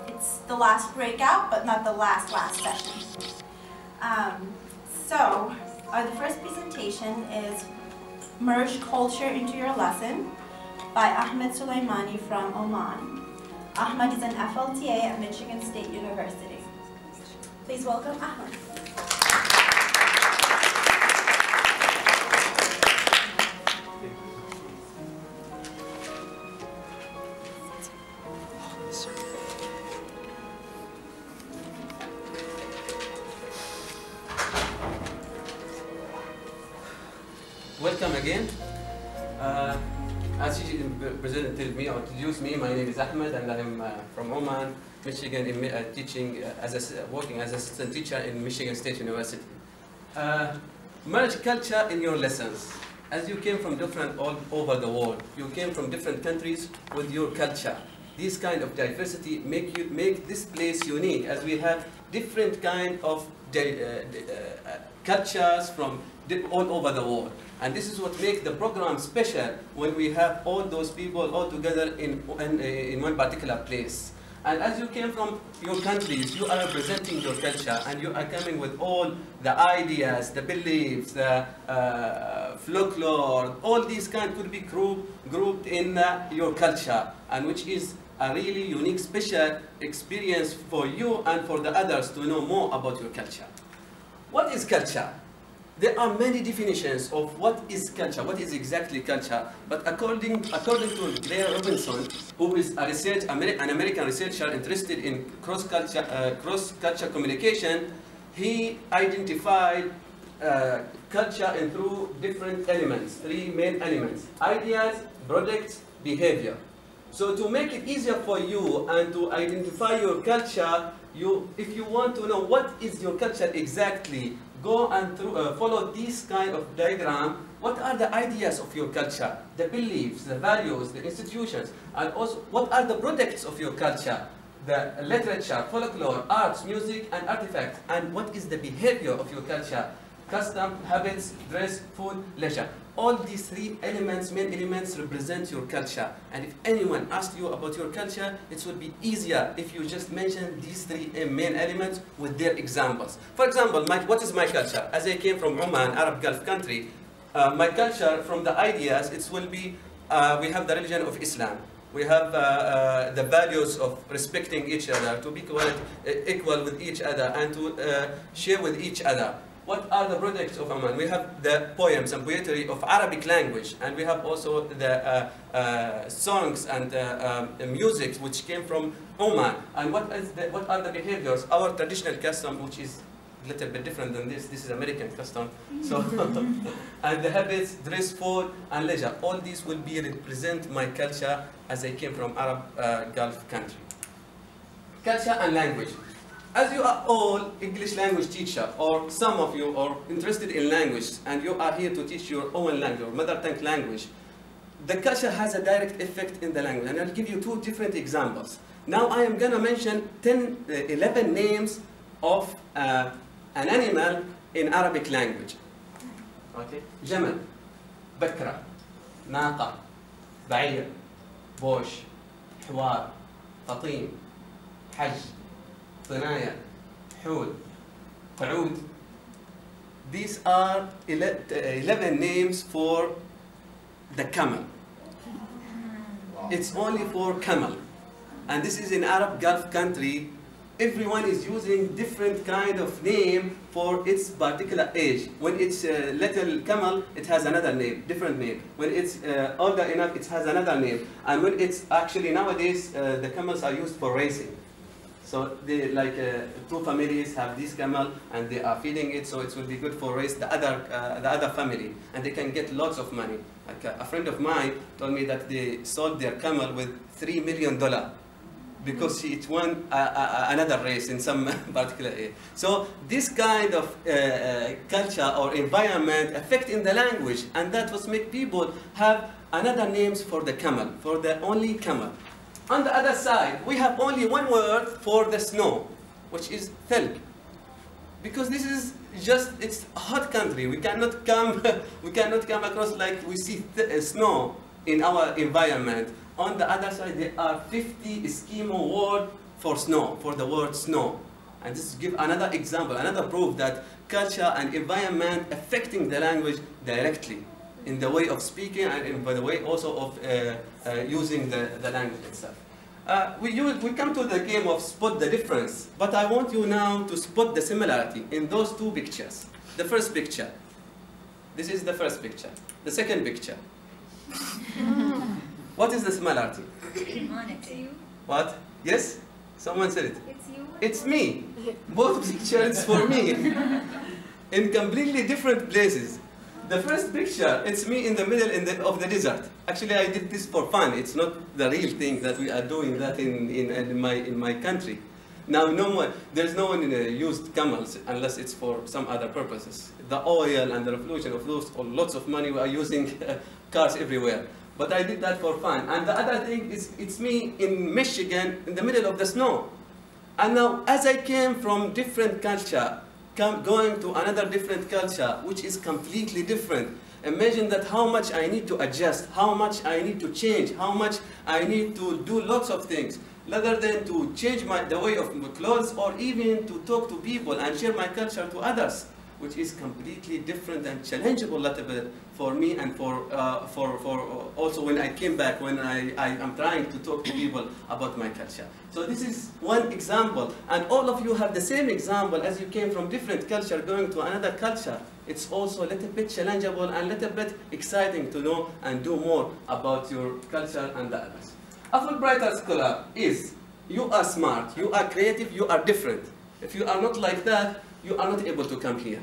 It's the last breakout, but not the last session. The first presentation is Merge Culture into Your Lesson by Ahmed Sulaimani from Oman. Ahmed is an FLTA at Michigan State University. Please welcome Ahmed. Welcome again. As you presented me or introduced me, my name is Ahmed and I'm from Oman, Michigan, teaching working as assistant teacher in Michigan State University. Merge culture in your lessons. As you came from different all over the world, you came from different countries with your culture. This kind of diversity make this place unique, as we have different kind of cultures from all over the world. And this is what makes the program special, when we have all those people all together in one particular place. And as you came from your countries, you are representing your culture, and you are coming with all the ideas, the beliefs, the folklore, all these kind could be grouped in your culture, and which is a really unique, special experience for you and for the others to know more about your culture. What is culture? There are many definitions of what is culture, what is exactly culture, but according to Blair Robinson, who is an American researcher interested in cross-culture communication, he identified culture through different elements, three main elements: ideas, products, behavior. So to make it easier for you and to identify your culture, if you want to know what is your culture exactly, go and follow this kind of diagram. What are the ideas of your culture, the beliefs, the values, the institutions, and also what are the products of your culture, the literature, folklore, arts, music, and artifacts, and what is the behavior of your culture, custom, habits, dress, food, leisure. All these three elements, main elements, represent your culture. And if anyone asks you about your culture, it would be easier if you just mention these three main elements with their examples. For example, what is my culture? As I came from Oman, Arab Gulf country, my culture, from the ideas, it will be, we have the religion of Islam. We have the values of respecting each other, to be equal with each other, and to share with each other. What are the products of Oman? We have the poems and poetry of Arabic language, and we have also the songs and music which came from Oman. And what are the behaviors? Our traditional custom, which is a little bit different than this. This is American custom. So, and the habits, dress, food, and leisure. All these will represent my culture as I came from Arab Gulf country. Culture and language. As you are all English language teacher, or some of you are interested in language, and you are here to teach your own language, or mother tongue language, the culture has a direct effect in the language. And I'll give you two different examples. Now I am going to mention 11 names of an animal in Arabic language. Okay. Jamal, Bakra, Naqa, Ba'ir, Bosh, Hwar, Fatim, Hajj, Tanaya, Hud, Qa'ud. These are 11 names for the camel. It's only for camel. And this is in Arab Gulf country. Everyone is using different kind of name for its particular age. When it's a little camel, it has another name, different name. When it's older enough, it has another name. And when it's actually nowadays, the camels are used for racing. So they, two families have this camel and they are feeding it, so it will be good for race the other family, and they can get lots of money. Like a friend of mine told me that they sold their camel with $3 million because it won another race in some particular area. So this kind of culture or environment affect in the language, and that was make people have another names for the camel, for the only camel. On the other side, we have only one word for the snow, which is thalg. Because this is just, it's a hot country. We cannot come across like we see snow in our environment. on the other side, there are 50 Eskimo words for snow, for the word snow. And this give another example, another proof that culture and environment affecting the language directly in the way of speaking and in the way also of using the language itself. We come to the game of spot the difference, but I want you now to spot the similarity in those two pictures. The first picture. This is the first picture. The second picture. What is the similarity? It's you. What? Yes? Someone said it. It's you. It's me. Both pictures for me. In completely different places. The first picture, it's me in the middle of the desert. Actually, I did this for fun. It's not the real thing that we are doing that in my country. Now, there's no one used camels unless it's for some other purposes. The oil and the revolution of those, or lots of money, we are using cars everywhere. But I did that for fun. And the other thing is, it's me in Michigan in the middle of the snow. And now, as I came from different culture, going to another different culture, which is completely different, imagine that how much I need to adjust, how much I need to change, how much I need to do lots of things, rather than to change the way of my clothes or even to talk to people and share my culture to others, which is completely different and challengeable a little bit for me and for also when I came back, when I am trying to talk to people about my culture. So this is one example, and all of you have the same example as you came from different culture going to another culture. It's also a little bit challengeable and a little bit exciting to know and do more about your culture and the others. A Fulbright scholar is, you are smart, you are creative, you are different. If you are not like that, you are not able to come here.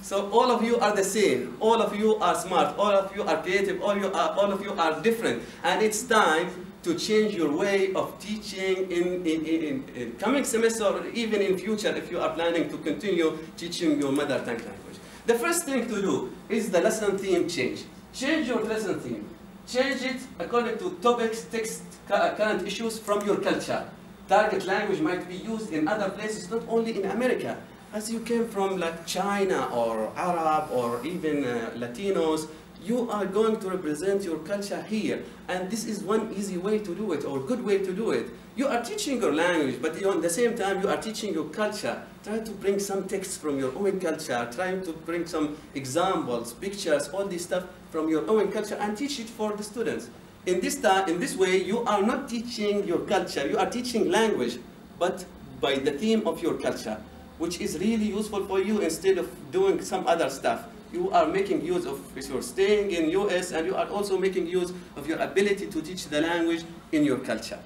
So all of you are the same, all of you are smart, all of you are creative, all of you are different. And it's time to change your way of teaching in coming semester or even in future if you are planning to continue teaching your mother tongue language. The first thing to do is the lesson theme change. Change your lesson theme. Change it according to topics, text, current issues from your culture. Target language might be used in other places, not only in America. As you came from like China or Arab or even Latinos, you are going to represent your culture here. And this is one easy way to do it, or good way to do it. You are teaching your language, but at the same time you are teaching your culture. Try to bring some text from your own culture, trying to bring some examples, pictures, all this stuff from your own culture and teach it for the students. In this way, you are not teaching your culture, you are teaching language, but by the theme of your culture, which is really useful for you instead of doing some other stuff. You are making use of your staying in US, and you are also making use of your ability to teach the language in your culture.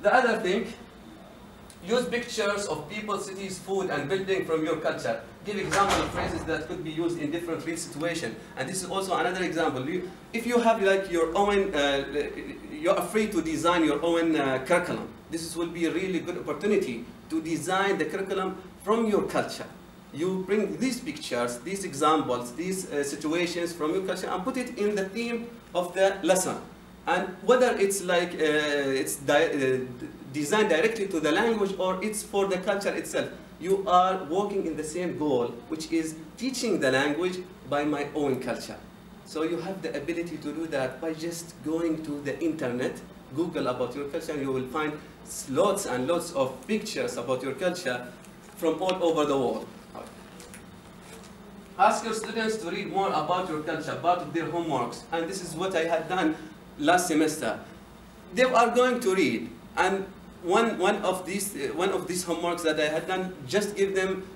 The other thing, use pictures of people, cities, food, and building from your culture. Give example of phrases that could be used in different real situations. And this is also another example. If you have like your own, you are free to design your own curriculum. This will be a really good opportunity to design the curriculum from your culture. You bring these pictures, these examples, these situations from your culture and put it in the theme of the lesson. And whether it's like designed directly to the language or it's for the culture itself, you are working in the same goal, which is teaching the language by my own culture. So you have the ability to do that by just going to the internet, Google about your culture, and you will find lots and lots of pictures about your culture from all over the world. Ask your students to read more about your culture, part of their homeworks. And this is what I had done last semester. They are going to read, and one of these homeworks that I had done, just give them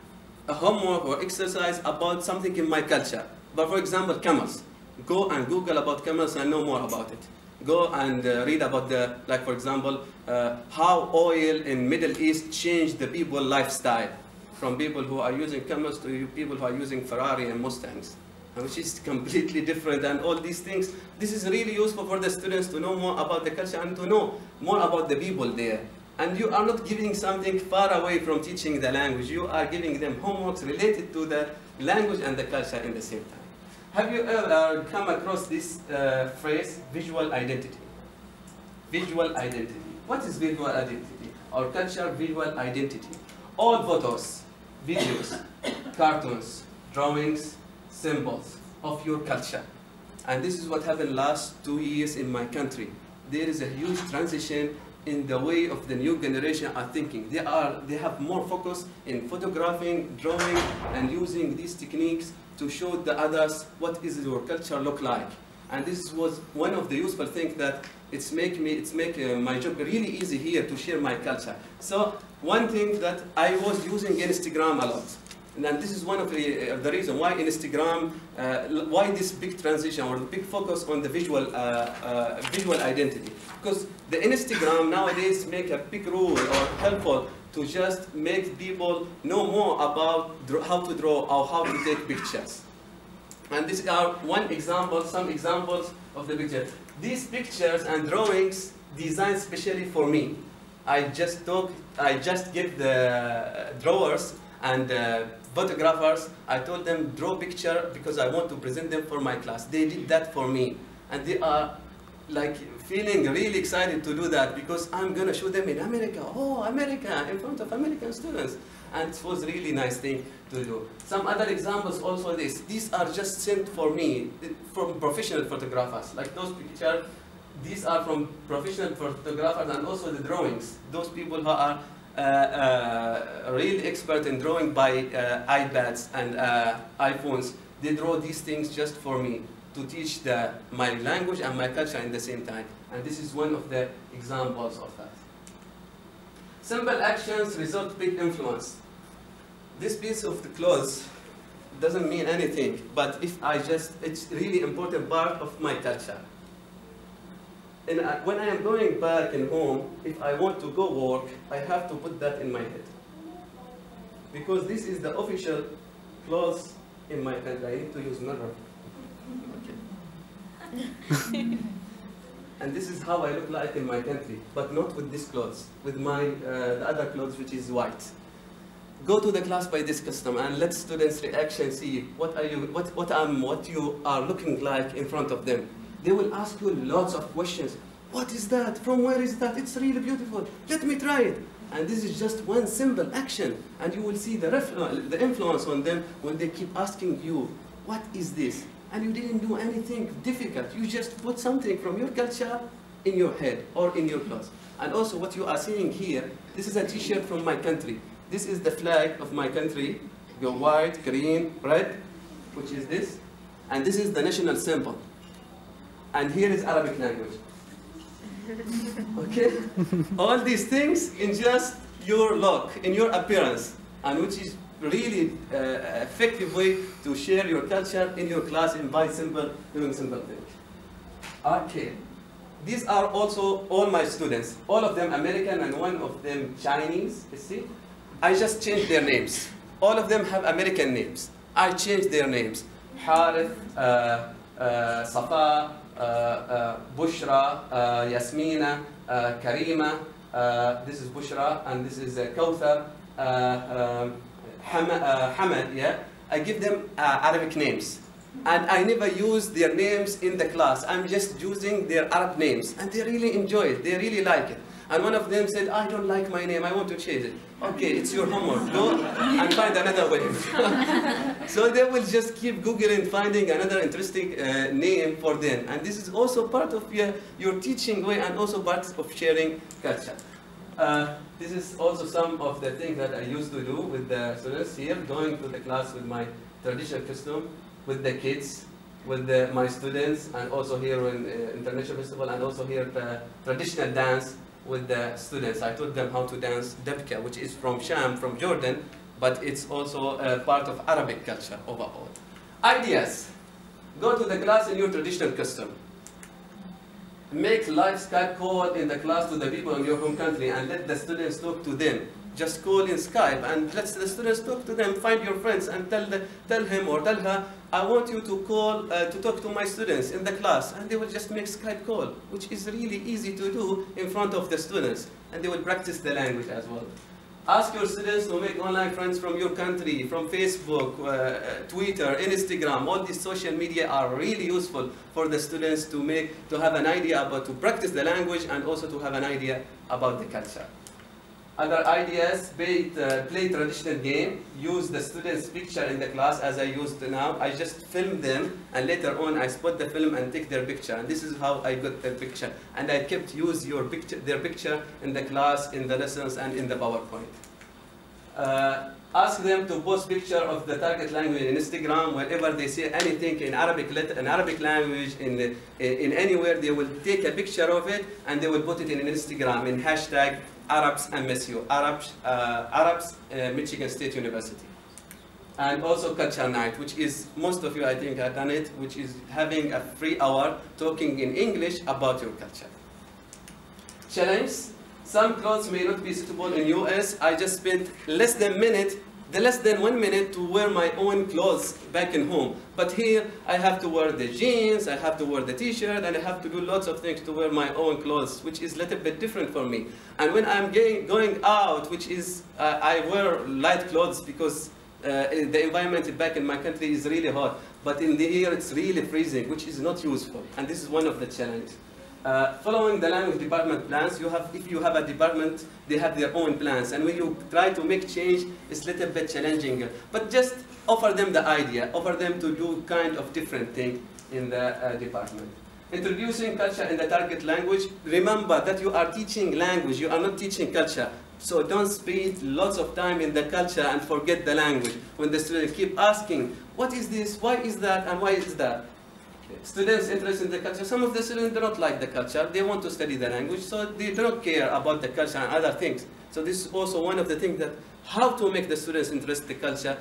a homework or exercise about something in my culture. But for example, camels. Go and Google about camels and know more about it. Go and read about like for example, how oil in Middle East changed the people lifestyle, from people who are using camels to people who are using Ferrari and Mustangs, which is completely different. And all these things, this is really useful for the students to know more about the culture and to know more about the people there. And you are not giving something far away from teaching the language. You are giving them homeworks related to the language and the culture in the same time. Have you ever come across this phrase, visual identity? Visual identity. What is visual identity? Our culture, visual identity. All photos, videos, cartoons, drawings, symbols of your culture. And this is what happened last 2 years in my country. there is a huge transition in the way of the new generation are thinking. They have more focus in photographing, drawing, and using these techniques to show the others what is your culture look like. And this was one of the useful things that it's make my job really easy here to share my culture. So one thing that I was using Instagram a lot. And this is one of the reasons why Instagram, why this big transition or the big focus on the visual identity. Because the Instagram nowadays make a big rule or helpful to just make people know more about how to draw or how to take pictures. And these are some examples of the picture. These pictures and drawings designed specially for me. I just give the drawers and photographers, I told them draw picture because I want to present them for my class. They did that for me. And they are like feeling really excited to do that because I'm going to show them in America. Oh, America, in front of American students. And it was a really nice thing to do. Some other examples also these are just sent for me from professional photographers. Like those pictures, these are from professional photographers and also the drawings. Those people who are really expert in drawing by iPads and iPhones, they draw these things just for me to teach my language and my culture in the same time. And this is one of the examples of that. Simple actions result big influence. This piece of the clothes doesn't mean anything, but if it's really important part of my culture. And when I am going back in home, if I want to go work, I have to put that in my head. Because this is the official clothes in my country. I need to use mirror. Okay. And this is how I look like in my country, but not with these clothes, with the other clothes which is white. Go to the class by this custom and let students' reaction see what you are looking like in front of them. They will ask you lots of questions. What is that? From where is that? It's really beautiful. Let me try it. And this is just one simple action. And you will see the influence on them when they keep asking you, what is this? And you didn't do anything difficult. You just put something from your culture in your head or in your clothes. And also what you are seeing here, this is a t-shirt from my country. This is the flag of my country. Go white, green, red, which is this. And this is the national symbol. And here is Arabic language. Okay? All these things in just your look, in your appearance, and which is really effective way to share your culture in your class and by doing simple things. Okay. These are also all my students. All of them American and one of them Chinese, you see? I just changed their names. All of them have American names. I changed their names. Harith, Safa, Bushra, Yasmina, Karima, this is Bushra, and this is Kawthar, Hamad, yeah? I give them Arabic names. And I never use their names in the class. I'm just using their Arab names. And they really enjoy it. They really like it. And one of them said, I don't like my name. I want to change it. Okay, it's your homework. Go and find another way. So they will just keep Googling, finding another interesting name for them. And this is also part of your teaching way and also part of sharing culture. This is also some of the things that I used to do with the students here, going to the class with my traditional costume, with the kids, with my students, and also here in International Festival, and also here the traditional dance with the students. I taught them how to dance Dabka, which is from Sham, from Jordan, but it's also part of Arabic culture overall. Ideas. Go to the class in your traditional custom. Make live Skype call in the class to the people in your home country and let the students talk to them. Just call in Skype and let the students talk to them. Find your friends and tell him or tell her, I want you to call to talk to my students in the class, and they will just make Skype call, which is really easy to do in front of the students, and they will practice the language as well. Ask your students to make online friends from your country, from Facebook, Twitter, Instagram. All these social media are really useful for the students to have an idea about to practice the language and also to have an idea about the culture. Other ideas, play traditional game, use the student's picture in the class as I used now. I just film them and later on I spot the film and take their picture. And this is how I got their picture. And I kept use their picture in the class, in the lessons and in the PowerPoint. Ask them to post picture of the target language in Instagram. Whenever they say anything in Arabic language, in anywhere, they will take a picture of it and they will put it in Instagram in hashtag Arabs MSU, Arabs Michigan State University. And also Culture Night, which is, most of you I think have done it, which is having a free hour talking in English about your culture. Challenge. Some clothes may not be suitable in US. I just spent less than 1 minute to wear my own clothes back in home. But here I have to wear the jeans, I have to wear the t-shirt, and I have to do lots of things to wear my own clothes, which is a little bit different for me. And when I'm going out, which is, I wear light clothes because the environment back in my country is really hot. But in the here it's really freezing, which is not useful. And this is one of the challenges. Following the language department plans, if you have a department, they have their own plans. And when you try to make change, it's a little bit challenging. But just offer them the idea, offer them to do kind of different thing in the department. Introducing culture in the target language. Remember that you are teaching language, you are not teaching culture. So don't spend lots of time in the culture and forget the language. When the students keep asking, what is this, why is that, and why is that? Students interested in the culture, some of the students do not like the culture, they want to study the language, so they do not care about the culture and other things. So this is also one of the things that, how to make the students interested in the culture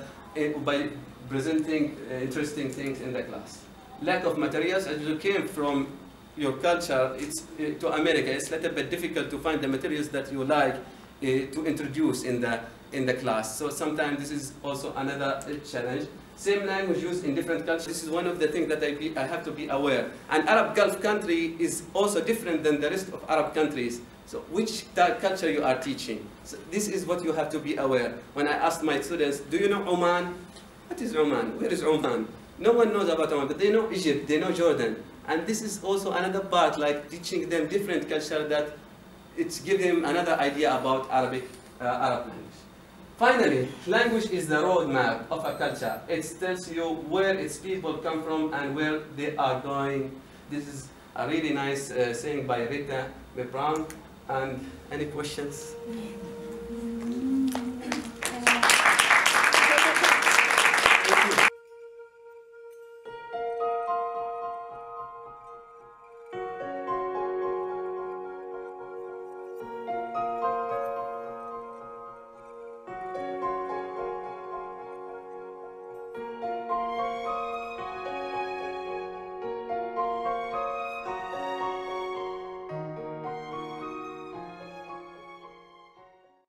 by presenting interesting things in the class. Lack of materials, as you came from your culture to America, it's a little bit difficult to find the materials that you like to introduce in the class. So sometimes this is also another challenge. Same language used in different cultures. This is one of the things that I have to be aware. And Arab Gulf country is also different than the rest of Arab countries. So which culture you are teaching? So this is what you have to be aware. When I asked my students, do you know Oman? What is Oman? Where is Oman? No one knows about Oman, but they know Egypt, they know Jordan. And this is also another part, like teaching them different culture that it's giving them another idea about Arab language. Finally, language is the roadmap of a culture. It tells you where its people come from and where they are going. This is a really nice saying by Rita Brown. And any questions?